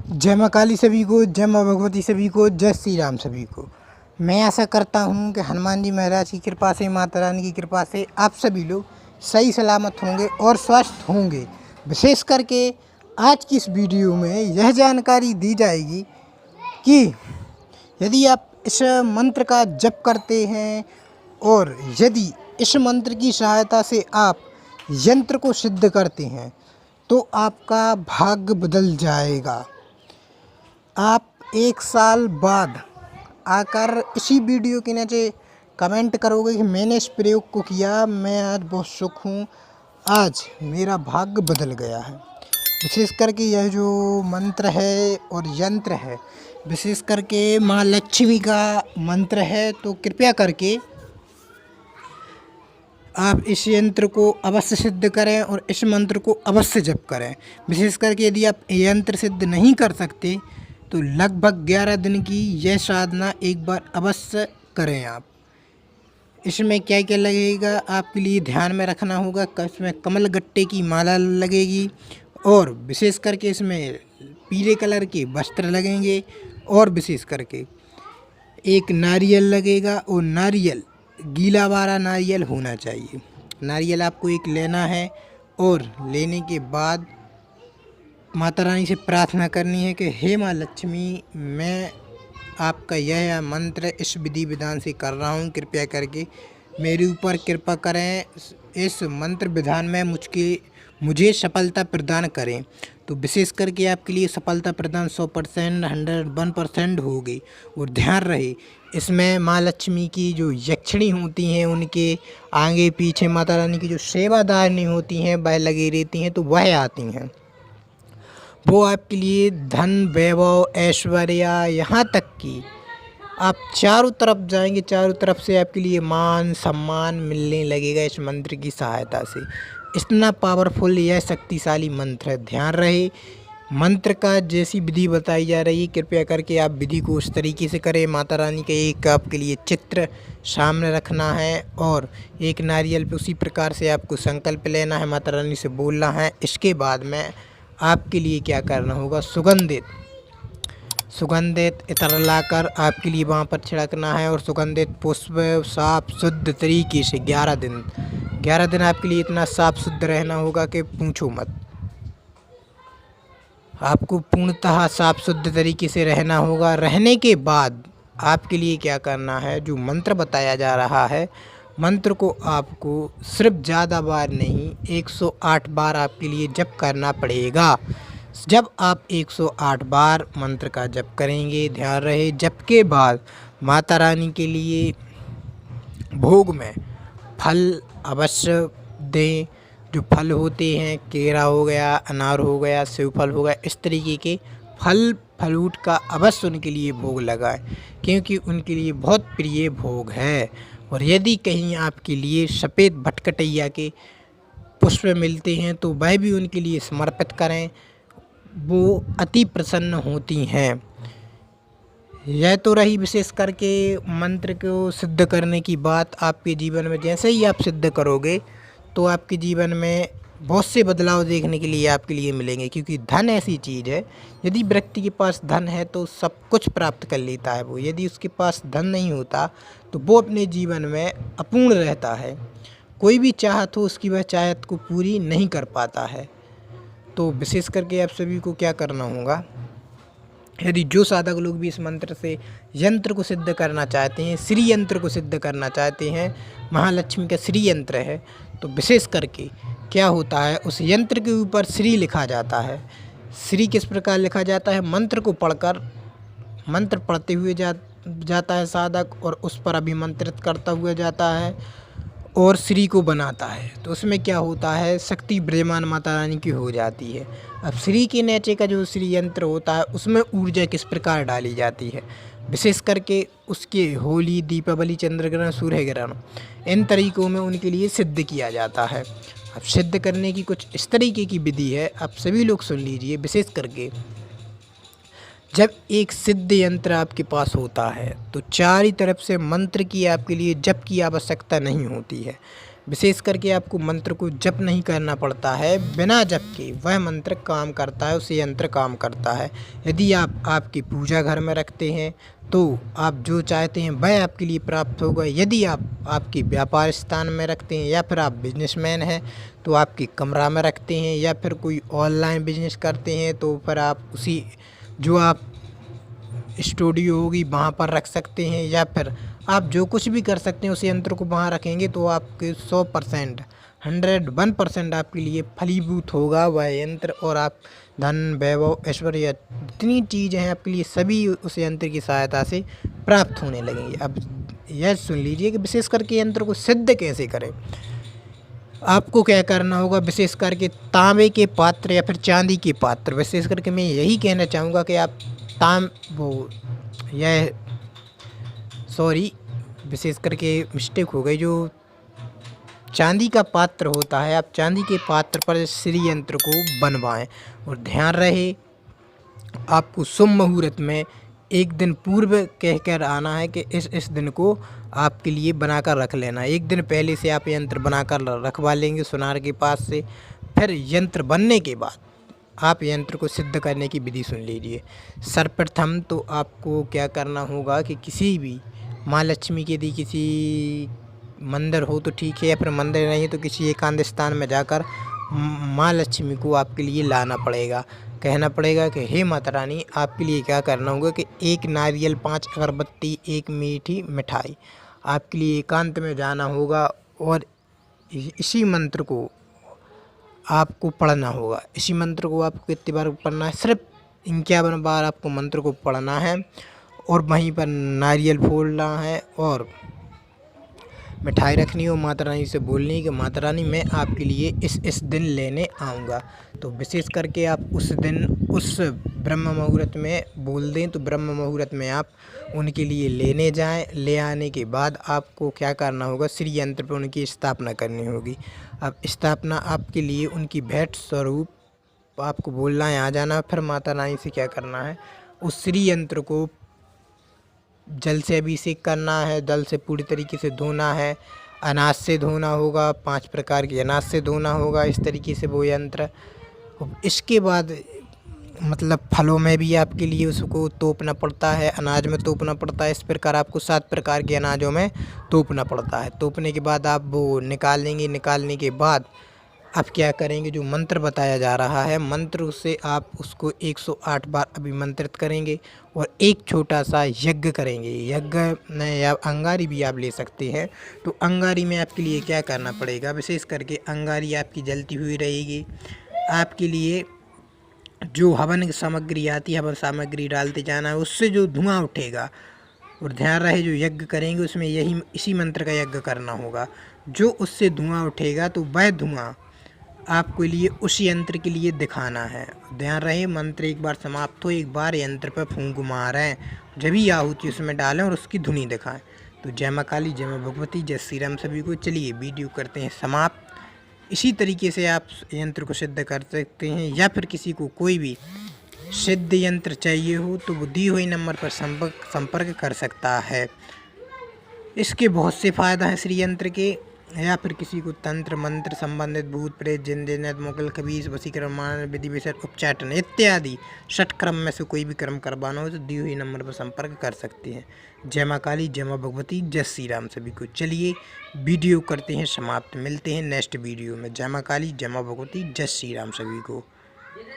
जय माँ काली सभी को, जय माँ भगवती सभी को, जय श्री राम सभी को। मैं आशा करता हूँ कि हनुमान जी महाराज की कृपा से, माता रानी की कृपा से आप सभी लोग सही सलामत होंगे और स्वस्थ होंगे। विशेष करके आज की इस वीडियो में यह जानकारी दी जाएगी कि यदि आप इस मंत्र का जप करते हैं और यदि इस मंत्र की सहायता से आप यंत्र को सिद्ध करते हैं तो आपका भाग्य बदल जाएगा। आप 1 साल बाद आकर इसी वीडियो के नीचे कमेंट करोगे कि मैंने इस प्रयोग को किया, मैं आज बहुत सुख हूँ, आज मेरा भाग्य बदल गया है। विशेष करके यह जो मंत्र है और यंत्र है, विशेष करके माँ लक्ष्मी का मंत्र है, तो कृपया करके आप इस यंत्र को अवश्य सिद्ध करें और इस मंत्र को अवश्य जप करें। विशेष करके यदि आप यंत्र सिद्ध नहीं कर सकते तो लगभग 11 दिन की यह साधना एक बार अवश्य करें आप। इसमें क्या क्या लगेगा आपके लिए ध्यान में रखना होगा। इसमें कमल गट्टे की माला लगेगी और विशेष करके इसमें पीले कलर के वस्त्र लगेंगे और विशेष करके एक नारियल लगेगा और नारियल गीला वाला नारियल होना चाहिए। नारियल आपको एक लेना है और लेने के बाद माता रानी से प्रार्थना करनी है कि हे माँ लक्ष्मी, मैं आपका यह मंत्र इस विधि विधान से कर रहा हूँ, कृपया करके मेरे ऊपर कृपा करें, इस मंत्र विधान में मुझे सफलता प्रदान करें। तो विशेष करके आपके लिए सफलता प्रदान 100%, 101% होगी। और ध्यान रहे, इसमें माँ लक्ष्मी की जो यक्षिणी होती हैं, उनके आगे पीछे माता रानी की जो सेवादारनी होती हैं वह लगी रहती हैं, तो वह आती हैं। वो आपके लिए धन, वैभव, ऐश्वर्य, यहाँ तक कि आप चारों तरफ जाएंगे, चारों तरफ से आपके लिए मान सम्मान मिलने लगेगा इस मंत्र की सहायता से। इतना पावरफुल यह शक्तिशाली मंत्र है। ध्यान रहे, मंत्र का जैसी विधि बताई जा रही है, कृपया करके आप विधि को उस तरीके से करें। माता रानी का एक आपके लिए चित्र सामने रखना है और एक नारियल पे उसी प्रकार से आपको संकल्प लेना है, माता रानी से बोलना है। इसके बाद में आपके लिए क्या करना होगा, सुगंधित इत्र लाकर आपके लिए वहाँ पर छिड़कना है और सुगंधित पुष्प साफ शुद्ध तरीके से 11 दिन आपके लिए इतना साफ शुद्ध रहना होगा कि पूछो मत। आपको पूर्णतः साफ शुद्ध तरीके से रहना होगा। रहने के बाद आपके लिए क्या करना है, जो मंत्र बताया जा रहा है, मंत्र को आपको सिर्फ ज़्यादा बार नहीं 108 बार आपके लिए जप करना पड़ेगा। जब आप 108 बार मंत्र का जप करेंगे, ध्यान रहे, जप के बाद माता रानी के लिए भोग में फल अवश्य दें। जो फल होते हैं, केरा हो गया, अनार हो गया, सेब फल हो गया, इस तरीके के फल फ्रूट का अवश्य उनके लिए भोग लगाएं, क्योंकि उनके लिए बहुत प्रिय भोग है। और यदि कहीं आपके लिए सफ़ेद भटकटैया के पुष्प मिलते हैं तो वह भी उनके लिए समर्पित करें, वो अति प्रसन्न होती हैं। यह तो रही विशेष करके मंत्र को सिद्ध करने की बात। आपके जीवन में जैसे ही आप सिद्ध करोगे तो आपके जीवन में बहुत से बदलाव देखने के लिए आपके लिए मिलेंगे, क्योंकि धन ऐसी चीज़ है, यदि व्यक्ति के पास धन है तो सब कुछ प्राप्त कर लेता है वो। यदि उसके पास धन नहीं होता तो वो अपने जीवन में अपूर्ण रहता है, कोई भी चाहत हो उसकी वह चाहत को पूरी नहीं कर पाता है। तो विशेष करके आप सभी को क्या करना होगा, यदि जो साधक लोग भी इस मंत्र से यंत्र को सिद्ध करना चाहते हैं, श्री यंत्र को सिद्ध करना चाहते हैं, महालक्ष्मी का श्री यंत्र है, तो विशेष करके क्या होता है, उस यंत्र के ऊपर श्री लिखा जाता है। श्री किस प्रकार लिखा जाता है, मंत्र को पढ़कर, मंत्र पढ़ते हुए जाता है साधक और उस पर अभिमंत्रित करता हुआ जाता है और श्री को बनाता है। तो उसमें क्या होता है, शक्ति विराजमान माता रानी की हो जाती है। अब श्री के नीचे का जो श्री यंत्र होता है उसमें ऊर्जा किस प्रकार डाली जाती है, विशेष करके उसके होली, दीपावली, चंद्र ग्रहण, सूर्य ग्रहण, इन तरीकों में उनके लिए सिद्ध किया जाता है। अब सिद्ध करने की कुछ इस तरीके की विधि है, आप सभी लोग सुन लीजिए। विशेष करके जब एक सिद्ध यंत्र आपके पास होता है तो चारों तरफ से मंत्र की आपके लिए जप की आवश्यकता नहीं होती है। विशेष करके आपको मंत्र को जप नहीं करना पड़ता है, बिना जप के वह मंत्र काम करता है, उस यंत्र काम करता है। यदि आप आपकी पूजा घर में रखते हैं तो आप जो चाहते हैं वह आपके लिए प्राप्त होगा। यदि आप आपके व्यापार स्थान में रखते हैं या फिर आप बिजनेसमैन हैं तो आपके कमरा में रखते हैं, या फिर कोई ऑनलाइन बिजनेस करते हैं तो फिर आप उसी जो आप स्टूडियो होगी वहाँ पर रख सकते हैं, या फिर आप जो कुछ भी कर सकते हैं उस यंत्र को वहाँ रखेंगे तो आपके 100% 101% आपके लिए फलीभूत होगा वह यंत्र, और आप धन वैभव ऐश्वर्य जितनी चीज़ें हैं आपके लिए सभी उस यंत्र की सहायता से प्राप्त होने लगेंगी। अब यह सुन लीजिए कि विशेष करके यंत्र को सिद्ध कैसे करें। आपको क्या करना होगा, विशेष करके तांबे के पात्र या फिर चांदी के पात्र, विशेष करके मैं यही कहना चाहूँगा कि आप यह सॉरी विशेष करके मिस्टेक हो गई, जो चांदी का पात्र होता है आप चांदी के पात्र पर श्री यंत्र को बनवाएं। और ध्यान रहे आपको शुभ मुहूर्त में एक दिन पूर्व कहकर आना है कि इस दिन को आपके लिए बनाकर रख लेना। एक दिन पहले से आप यंत्र बनाकर रखवा लेंगे सुनार के पास से। फिर यंत्र बनने के बाद आप यंत्र को सिद्ध करने की विधि सुन लीजिए। सर्वप्रथम तो आपको क्या करना होगा कि किसी भी माँ लक्ष्मी के यदि किसी मंदिर हो तो ठीक है, या फिर मंदिर नहीं तो किसी एकांत स्थान में जाकर माँ लक्ष्मी को आपके लिए लाना पड़ेगा। कहना पड़ेगा कि हे माता रानी, आपके लिए क्या करना होगा कि 1 नारियल, 5 अगरबत्ती, 1 मीठी मिठाई आपके लिए एकांत में जाना होगा, और इसी मंत्र को आपको पढ़ना होगा। इसी मंत्र को आपको कितनी बार पढ़ना है, सिर्फ 51 बार आपको मंत्र को पढ़ना है, और वहीं पर नारियल फोड़ना है और मिठाई रखनी हो, माता रानी से बोलनी कि माता रानी मैं आपके लिए इस दिन लेने आऊँगा। तो विशेष करके आप उस दिन उस ब्रह्म मुहूर्त में बोल दें तो ब्रह्म मुहूर्त में आप उनके लिए लेने जाएं। ले आने के बाद आपको क्या करना होगा, श्री यंत्र पर उनकी स्थापना करनी होगी। अब स्थापना आपके लिए उनकी भेंट स्वरूप आपको बोलना है, आ जाना। फिर माता रानी से क्या करना है, उस श्री यंत्र को जल से अभिषेक करना है, जल से पूरी तरीके से धोना है, अनाज से धोना होगा, 5 प्रकार के अनाज से धोना होगा, इस तरीके से वो यंत्र। इसके बाद मतलब फलों में भी आपके लिए उसको तोपना पड़ता है, अनाज में तोपना पड़ता है। इस प्रकार आपको 7 प्रकार के अनाजों में तोपना पड़ता है। तोपने के बाद आप वो निकाल लेंगे। निकालने के बाद आप क्या करेंगे, जो मंत्र बताया जा रहा है मंत्र से आप उसको 108 बार अभिमंत्रित करेंगे और एक छोटा सा यज्ञ करेंगे। यज्ञ या अंगारी भी आप ले सकते हैं। तो अंगारी में आपके लिए क्या करना पड़ेगा, विशेष करके अंगारी आपकी जलती हुई रहेगी। आपके लिए जो हवन की सामग्री आती है, हवन सामग्री डालते जाना है, उससे जो धुआं उठेगा। और ध्यान रहे जो यज्ञ करेंगे उसमें इसी मंत्र का यज्ञ करना होगा। जो उससे धुआं उठेगा तो वह धुआं आपके लिए उस यंत्र के लिए दिखाना है। ध्यान रहे मंत्र एक बार समाप्त हो, एक बार यंत्र पर फूंक मारें, जब भी आहुति उसमें डालें और उसकी धुनी दिखाएं। तो जय माँ काली, जय माँ भगवती, जय श्री राम सभी को। चलिए वीडियो करते हैं समाप्त। इसी तरीके से आप यंत्र को सिद्ध कर सकते हैं, या फिर किसी को कोई भी सिद्ध यंत्र चाहिए हो तो वो दी हुई नंबर पर संपर्क कर सकता है। इसके बहुत से फ़ायदा हैं श्री यंत्र के। या फिर किसी को तंत्र मंत्र संबंधित भूत प्रेत जिन जिन्नत मुगल खबीस वसीकरण मान विधि विषय उच्चाटन इत्यादि 6 क्रम में से कोई भी क्रम करवाना हो तो दी हुई नंबर पर संपर्क कर सकते हैं। जय माँ काली, जय माँ भगवती, जय श्री राम सभी को। चलिए वीडियो करते हैं समाप्त, मिलते हैं नेक्स्ट वीडियो में। जय माँ काली, जय माँ भगवती, जय श्री राम सभी को।